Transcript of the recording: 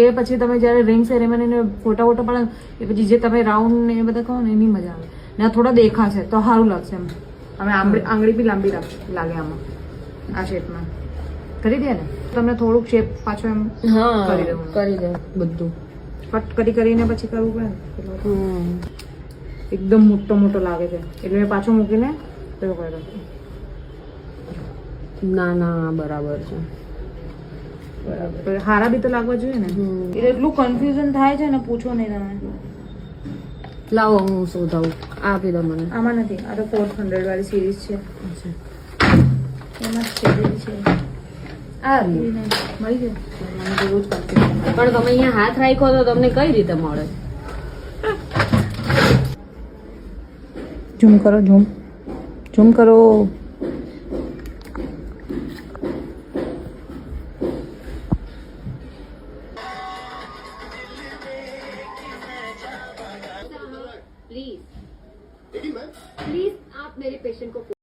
એ પછી તમે જ્યારે રિંગ સેરેમની ને ફોટા વોટા પાડો એ પછી જે તમે રાઉન્ડ ને એ બધા કહો ને એની મજા આવે ને આ થોડા દેખાશે તો સારું લાગશે એમ. અમે આંગળી બી લાંબી લાગે આમાં આ શેપમાં કરી દે ને તમને થોડુંક શેપ પાછો એમ કરી દે બધું કટ કરીને પછી કરવું પડે ને એકદમ મોટો લાગે છે એટલે મેં પાછો મૂકીને તો કર્યો. ના બરાબર છે. બરાબર હારા બી તો લાગવા જોઈએ ને. એટલું કન્ફ્યુઝન થાય છે ને પૂછો નહીં તમે. લાવો હું શોધાવું. આપી દો મને. આમાં નથી આ તો 400 વાળી સિરીઝ છે એમાં છે આ મળી જાય મને રોજ પણ તમે અહીંયા હાથ રાખ્યો તો તમને કઈ રીતે મળે? ઝૂમ કરો ઝૂમ કરો. प्लीज आप मेरे पेशेंट को